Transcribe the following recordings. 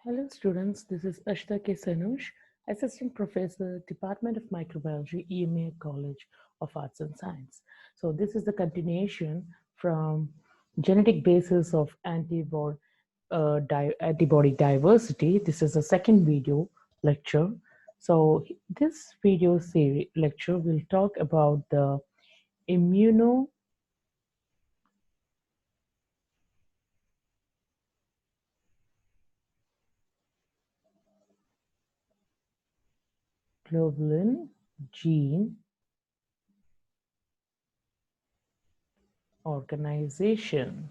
Hello students, this is Ashta K. Sanush, Assistant Professor, Department of Microbiology, EMA College of Arts and Science. So this is the continuation from genetic basis of antibody diversity. This is the second video lecture. So this video series lecture will talk about the immunoglobulin gene organization.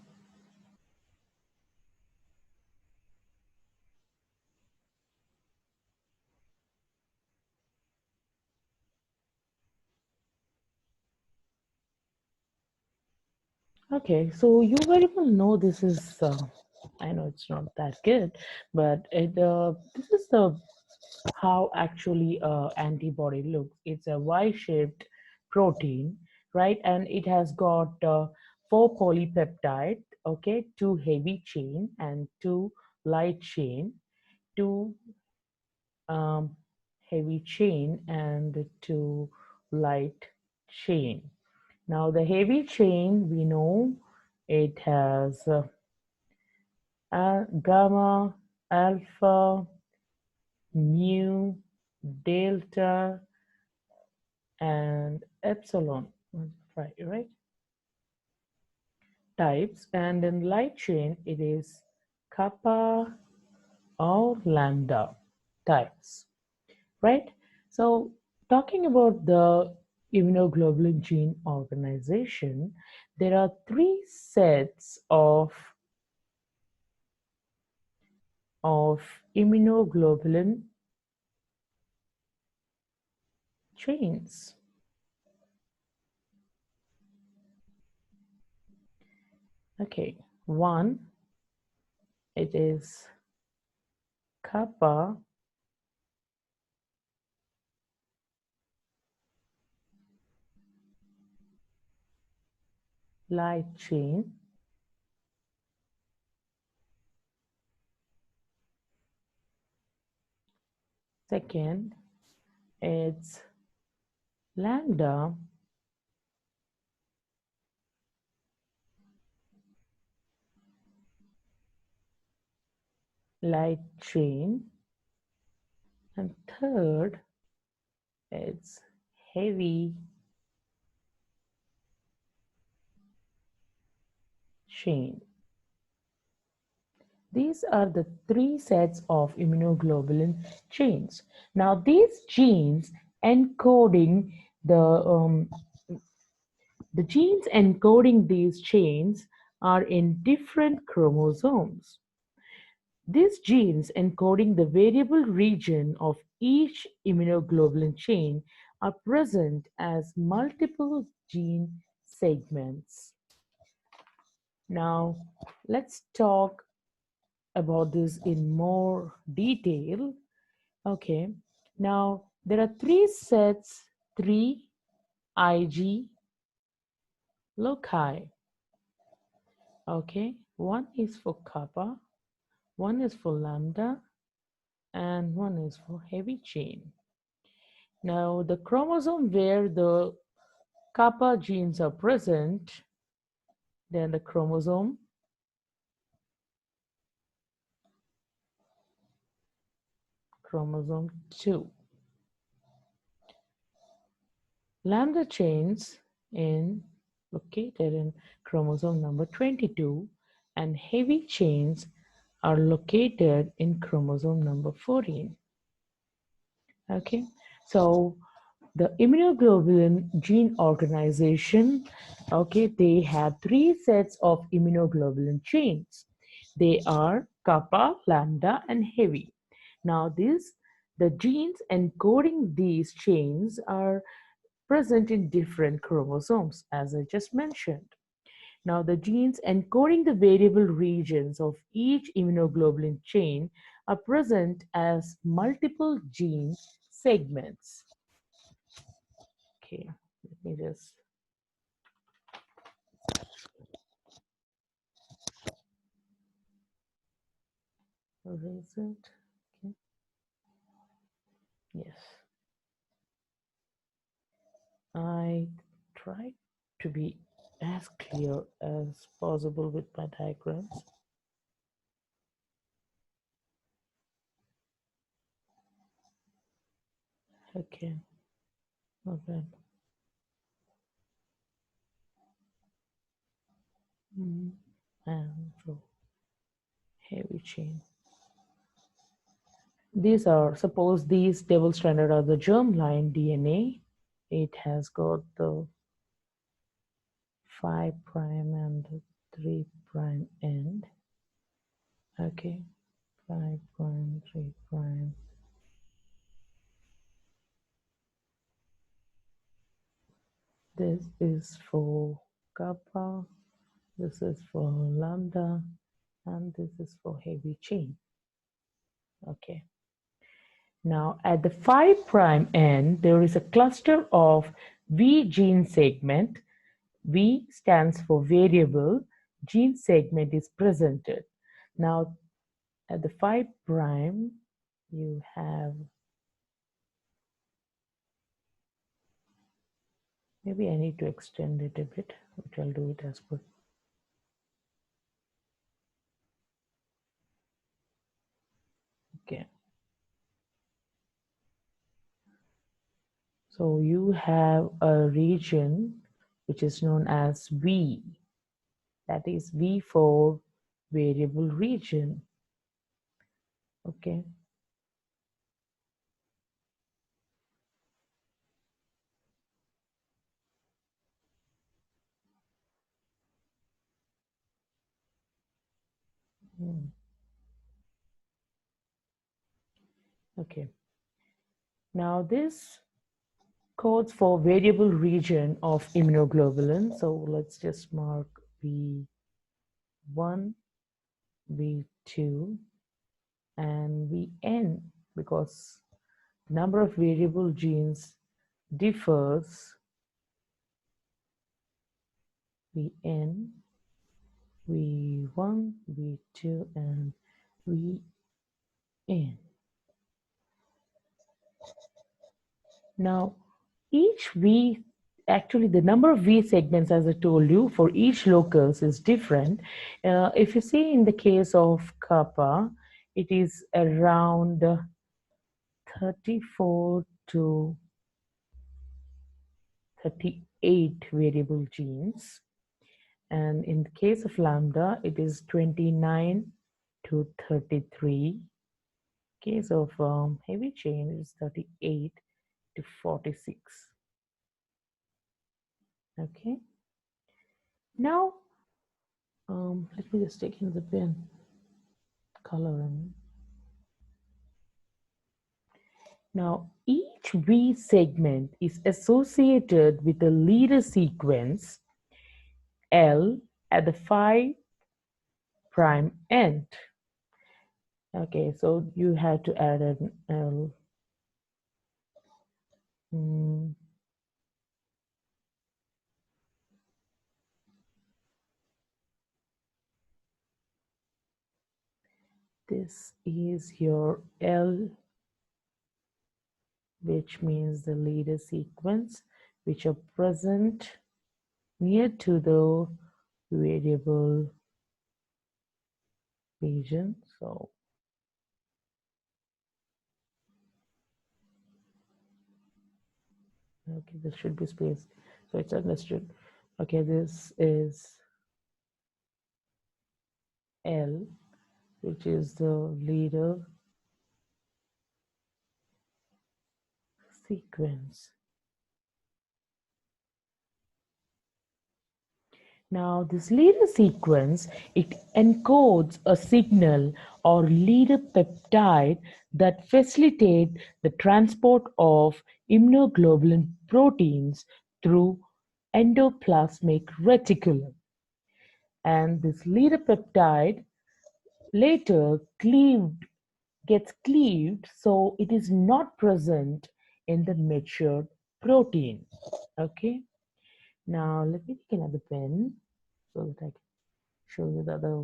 Okay, so you very well know this is, I know it's not that good, but this is the how actually antibody looks. It's a Y-shaped protein, right? And it has got four polypeptide, okay, two heavy chain and two light chain, two um, heavy chain and two light chain. Now the heavy chain, we know it has gamma, alpha, mu, delta, and epsilon, right? Types, and in light chain it is kappa or lambda types, right? So talking about the immunoglobulin gene organization, there are three sets of immunoglobulin chains. Okay, one, it is kappa light chain. Second, it's lambda light chain. And third, it's heavy chain. These are the three sets of immunoglobulin chains. Now, these genes encoding the genes encoding these chains are in different chromosomes. These genes encoding the variable region of each immunoglobulin chain are present as multiple gene segments. Now, let's talk about this in more detail. Okay, now there are three sets, three Ig loci. Okay, one is for kappa, one is for lambda, and one is for heavy chain. Now, the chromosome where the kappa genes are present, then the chromosome 2. Lambda chains in located in chromosome number 22 and heavy chains are located in chromosome number 14. Okay, so the immunoglobulin gene organization, okay, they have three sets of immunoglobulin chains. They are kappa, lambda, and heavy. Now, the genes encoding these chains are present in different chromosomes, as I just mentioned. Now, the genes encoding the variable regions of each immunoglobulin chain are present as multiple gene segments. Okay, let me just. erase it. Okay. Yes. I try to be as clear as possible with my diagrams. Okay. Okay. And so heavy chain. These are, suppose these double stranded are the germline DNA. It has got the 5 prime and the 3 prime end. Okay, 5 prime, 3 prime. This is for kappa, this is for lambda, and this is for heavy chain. Okay. Now at the 5 prime end, there is a cluster of V gene segment. V stands for variable, gene segment is presented. Now at the 5 prime, you have, maybe I need to extend it a bit, which I'll do it as per. Okay. So you have a region which is known as V. That is V for variable region. Okay. Okay. Now this codes for variable region of immunoglobulin. So let's just mark V1, V2, and Vn, because number of variable genes differs. Vn, V1, V2, and Vn. Now, each V, actually the number of V segments, as I told you, for each locus is different. If you see in the case of kappa, it is around 34 to 38 variable genes. And in the case of lambda, it is 29 to 33. Case of heavy chain, it is 38 to 46. Okay. Now, let me just take in the pen, coloring. Now, each V segment is associated with a leader sequence L at the 5 prime end. Okay, so you have to add an L. This is your L, which means the leader sequence, which are present near to the variable region. So okay, this should be spaced, so it's understood. Okay, this is L, which is the leader sequence. Now this leader sequence, it encodes a signal or leader peptide that facilitate the transport of immunoglobulin proteins through endoplasmic reticulum. And this leader peptide later gets cleaved, so it is not present in the matured protein. Okay. Now let me take another pen so that I can show you the other.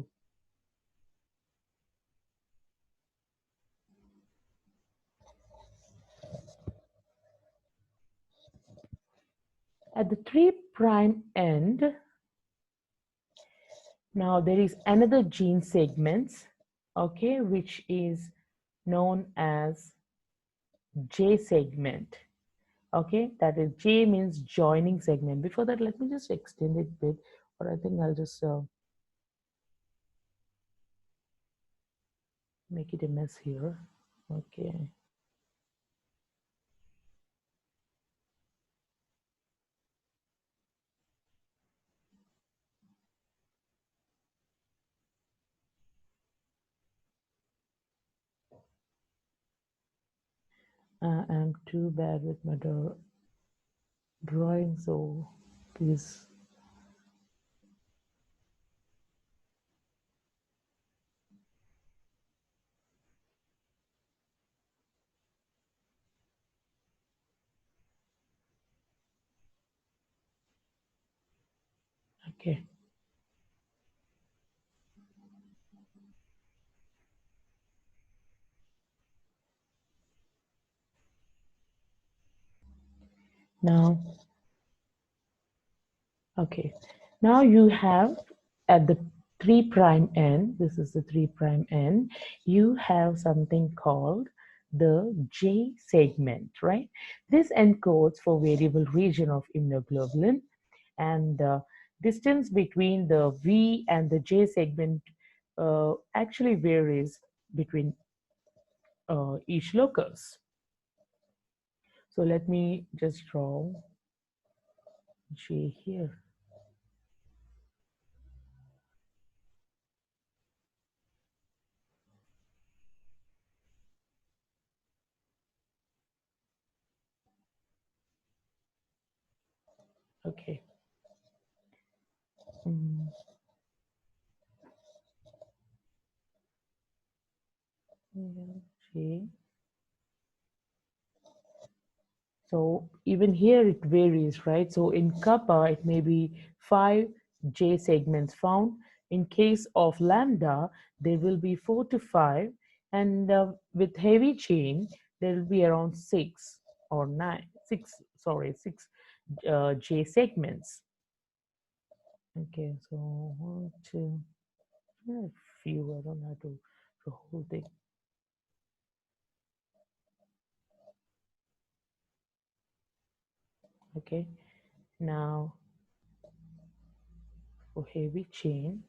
At the 3' end, now there is another gene segment, okay, which is known as J segment. Okay, that is J means joining segment. Before that, let me just extend it a bit, or I think I'll just make it a mess here. Okay. I'm too bad with my drawing, so please. Okay. Now, okay. Now you have at the 3' end, this is the 3' end, you have something called the J segment, right? This encodes for variable region of immunoglobulin, and the distance between the V and the J segment actually varies between each locus. So let me just draw J here. Okay. Mm, J. So even here it varies, right? So in kappa, it may be 5 J segments found. In case of lambda, there will be 4 to 5. And with heavy chain, there will be around 6 J segments. Okay, so one, two, a few, I don't have to the whole thing. Okay, now for heavy chain,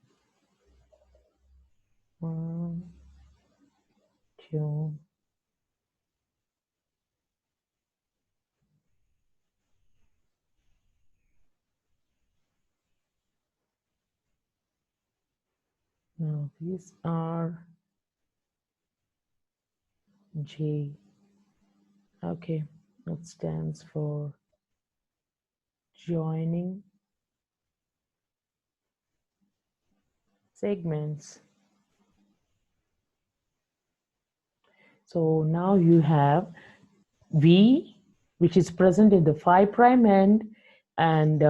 one, two, now these are J. Okay, that stands for joining segments. So now you have V, which is present in the 5' end, and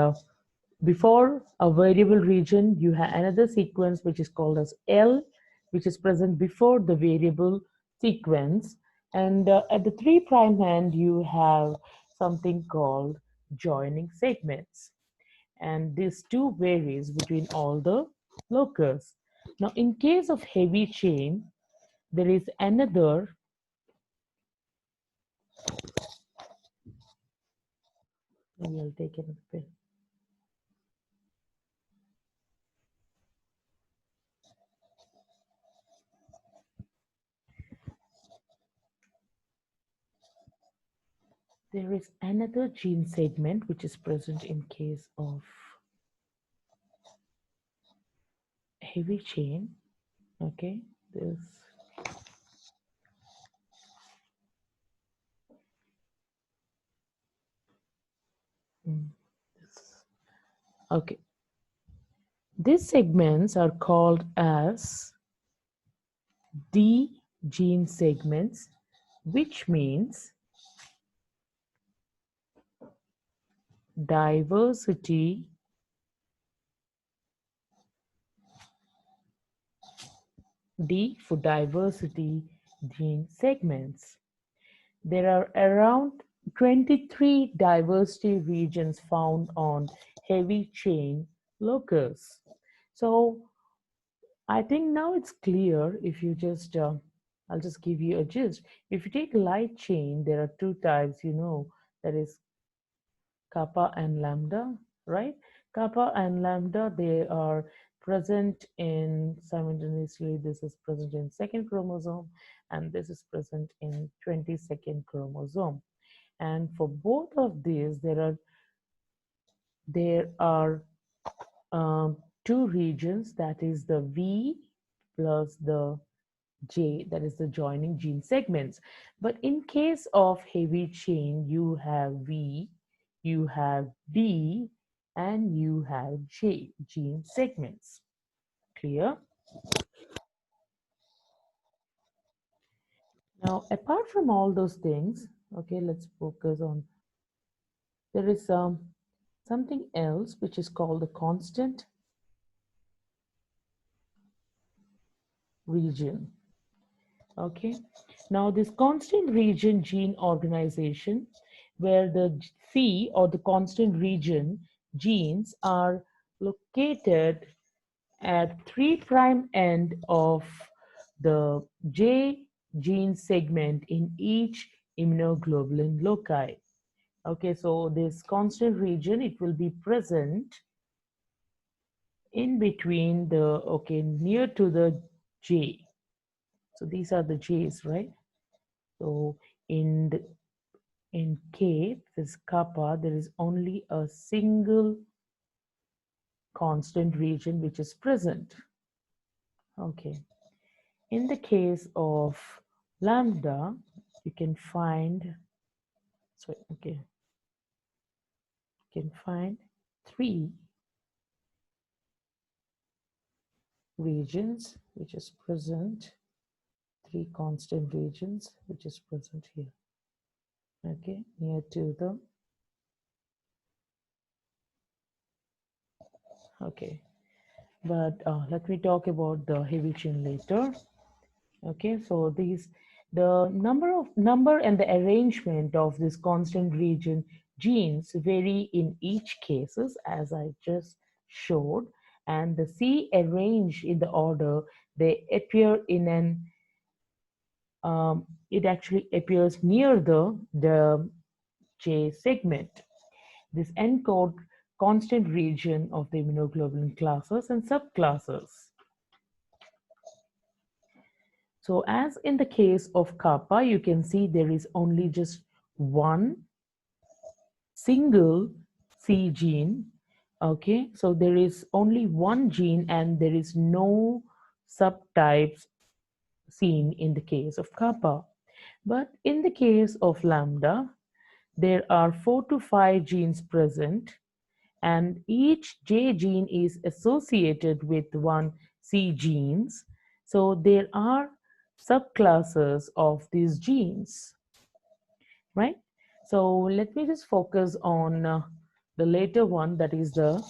before a variable region, you have another sequence which is called as L, which is present before the variable sequence. And at the 3' end, you have something called joining segments. And this too varies between all the locus. Now, in case of heavy chain, there is another. Maybe I'll take another pen. There is another gene segment which is present in case of heavy chain. Okay, this. This. Okay, these segments are called as D gene segments, which means diversity D for diversity gene segments. There are around 23 diversity regions found on heavy chain locus. So I think now it's clear. If you just, I'll just give you a gist. If you take light chain, there are two types, that is kappa and lambda, right? Kappa and lambda, they are present in simultaneously. This is present in second chromosome, and this is present in 22nd chromosome. And for both of these, there are two regions, that is the V plus the J, that is the joining gene segments. But in case of heavy chain, you have V, you have B, and you have J gene segments. Clear? Now, apart from all those things, okay, let's focus on, there is something else which is called the constant region. Okay, now this constant region gene organization, where the phi or the constant region genes are located at 3' end of the J gene segment in each immunoglobulin loci. Okay, so this constant region, it will be present in between the, okay, near to the J. So these are the J's, right? So in K, this kappa, there is only a single constant region which is present. Okay. In the case of lambda, you can find, you can find three regions which is present, three constant regions which is present here. Okay, near to the, okay. But let me talk about the heavy chain later. Okay, so the number and the arrangement of this constant region genes vary in each cases, as I just showed, and the C arranged in the order they appear in an, it actually appears near the J segment. This encode constant region of the immunoglobulin classes and subclasses. So as in the case of kappa, you can see there is only just one single C gene. Okay, so there is only one gene and there is no subtypes seen in the case of kappa. But in the case of lambda, there are 4 to 5 genes present, and each J gene is associated with one C genes. So there are subclasses of these genes, right? So let me just focus on the later one, that is the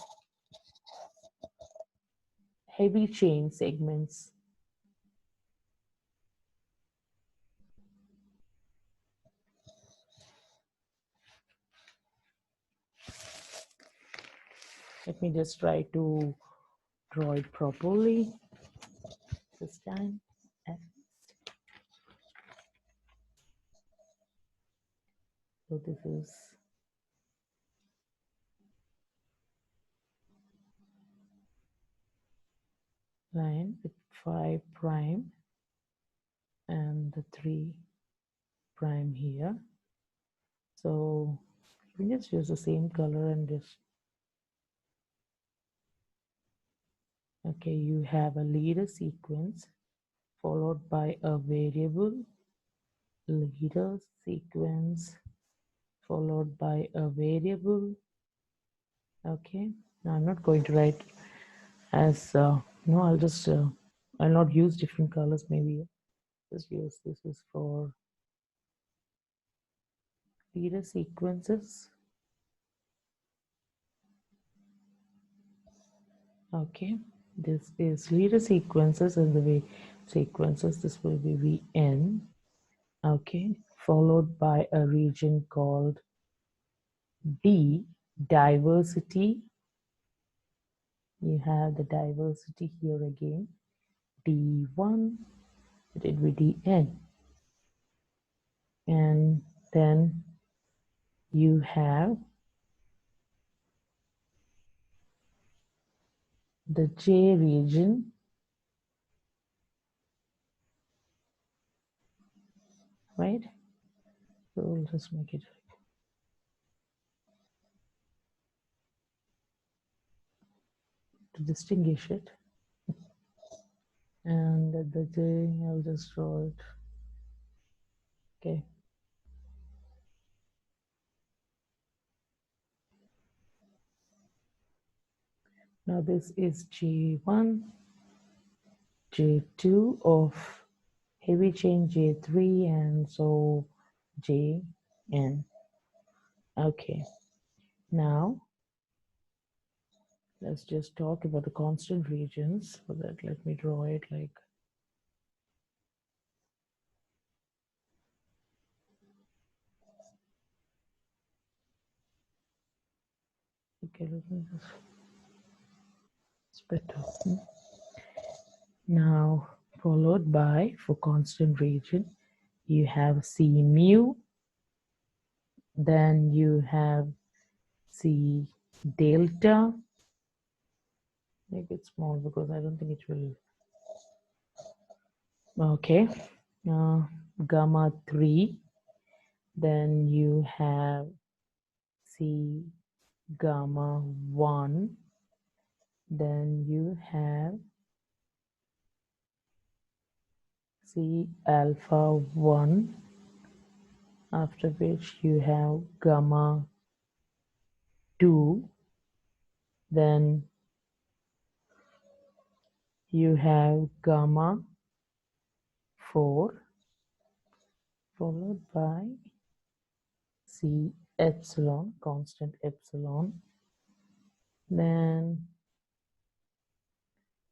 heavy chain segments. Let me just try to draw it properly this time. So this is line with 5' and the 3' here. So we just use the same color and just, okay, you have a leader sequence followed by a variable leader sequence followed by a variable. Okay, now I'm not going to write as no, I'll just I'll not use different colors, maybe just use, this is for leader sequences. Okay, this is leader sequences, and the way sequences, this will be VN. okay, followed by a region called D, diversity. You have the diversity here again, D1, it will be Dn. And then you have the J region, right? So we'll just make it to distinguish it. And the J, I'll just draw it. Okay. Now this is J1, J2 of heavy chain J3, and so Jn. Okay. Now let's just talk about the constant regions. For that, let me draw it like, okay, let me just, it's better. Now, followed by, for constant region, you have C mu, then you have C delta, make it small because I don't think it will, okay, gamma 3, then you have C gamma 1, then you have C alpha 1, after which you have gamma 2, then you have gamma 4, followed by C epsilon, constant epsilon, then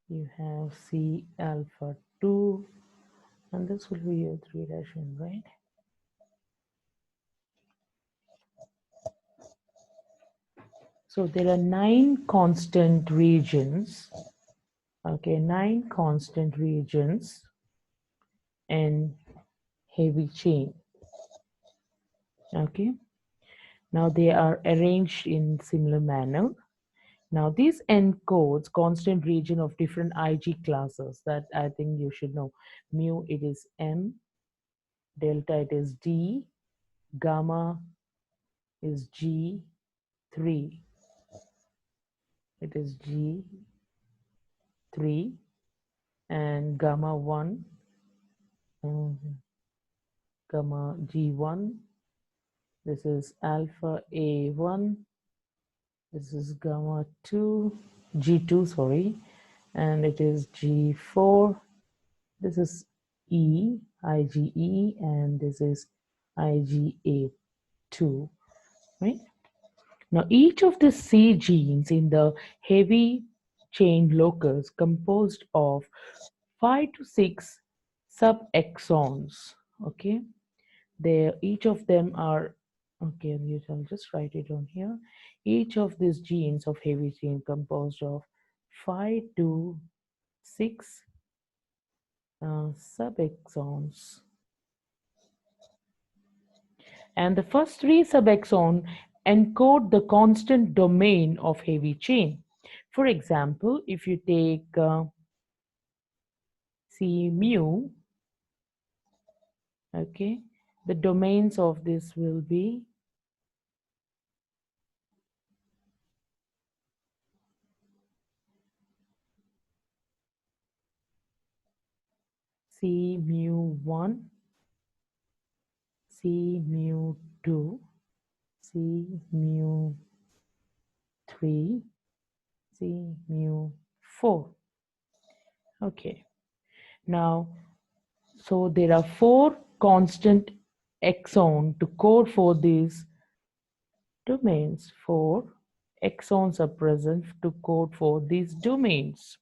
you have C alpha 2, and this will be your 3 dash n, right? So there are 9 constant regions, okay, 9 constant regions in heavy chain, okay. Now they are arranged in similar manner. Now this encodes constant region of different Ig classes that I think you should know. Mu it is M, delta it is D, gamma is G3, it is G3, and gamma 1, gamma G1, this is alpha A1, this is gamma 2, G2, sorry, and it is G4, this is IgE, and this is IgA2, right? Now, each of the C genes in the heavy chain locus composed of 5 to 6 subexons, okay? Each of them are, okay, I'll just write it on here. Each of these genes of heavy chain composed of 5 to 6 subexons. And the first 3 subexons encode the constant domain of heavy chain. For example, if you take C mu, okay, the domains of this will be C mu 1, C mu 2, C mu 3, C mu 4. Okay, now, so there are 4 constant exons to code for these domains. 4 exons are present to code for these domains.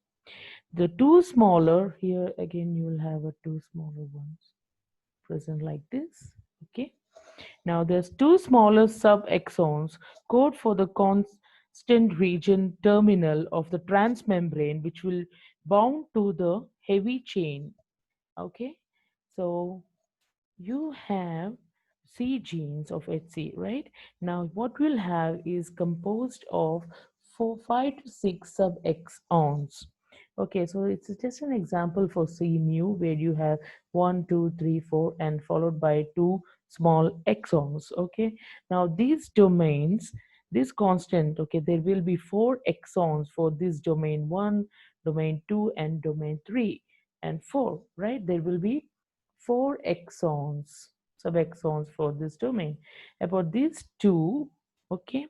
The 2 smaller, here again you will have a 2 smaller ones. present like this. Okay. Now there's two smaller subexons code for the constant region terminal of the transmembrane, which will bound to the heavy chain. Okay. So you have C genes of HC, right? Now, what we'll have is composed of 5 to 6 sub-exons. Okay, so it's just an example for C mu where you have 1, 2, 3, 4, and followed by 2 small exons. Okay, now these domains, this constant, okay, there will be 4 exons for this domain 1, domain 2, and domain 3 and 4, right? There will be 4 exons, subexons for this domain. About these two, okay,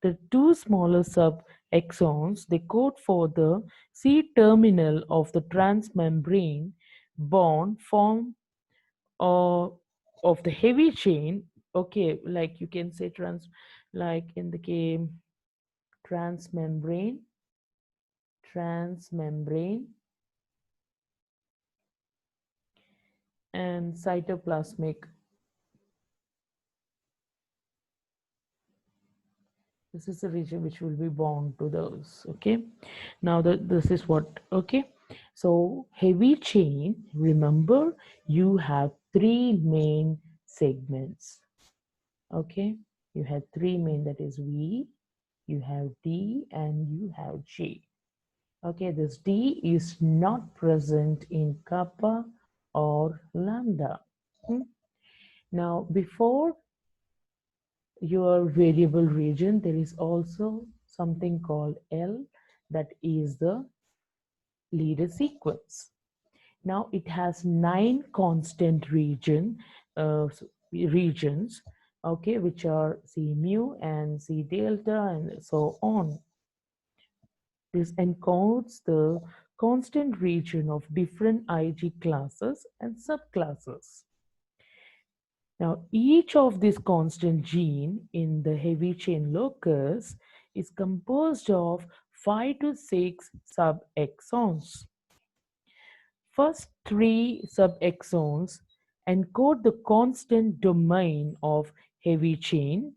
the two smaller subexons, they code for the C terminal of the transmembrane bond form uh, of the heavy chain. Okay, like you can say like in the game transmembrane, transmembrane, and cytoplasmic. This is the region which will be bound to those. Okay, now this is what. Okay, so heavy chain, remember you have three main segments. Okay, you have three main, that is V, you have D, and you have G. Okay, this D is not present in kappa or lambda. Now before your variable region, there is also something called L, that is the leader sequence. Now it has 9 constant regions, okay, which are C mu and C delta and so on. This encodes the constant region of different Ig classes and subclasses. Now, each of these constant gene in the heavy chain locus is composed of 5 to 6 subexons. First 3 subexons encode the constant domain of heavy chain.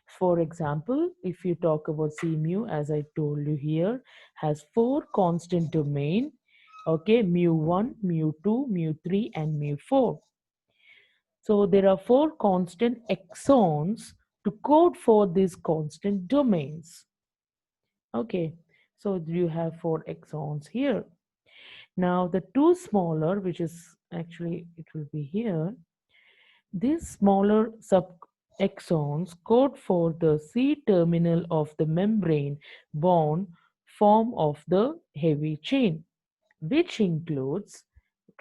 For example, if you talk about C mu, as I told you here, has 4 constant domain, okay, mu1, mu2, mu3, and mu4. So there are 4 constant exons to code for these constant domains. Okay, so you have 4 exons here. Now the two smaller, which is actually, it will be here, these smaller subexons code for the C terminal of the membrane bond form of the heavy chain, which includes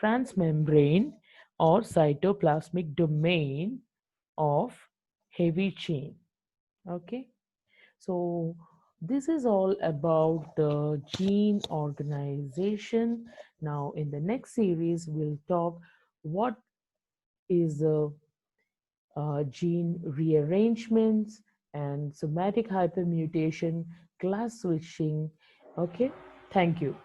transmembrane or cytoplasmic domain of heavy chain. Okay, so this is all about the gene organization. Now in the next series we'll talk what is the gene rearrangements and somatic hypermutation, class switching. Okay, thank you.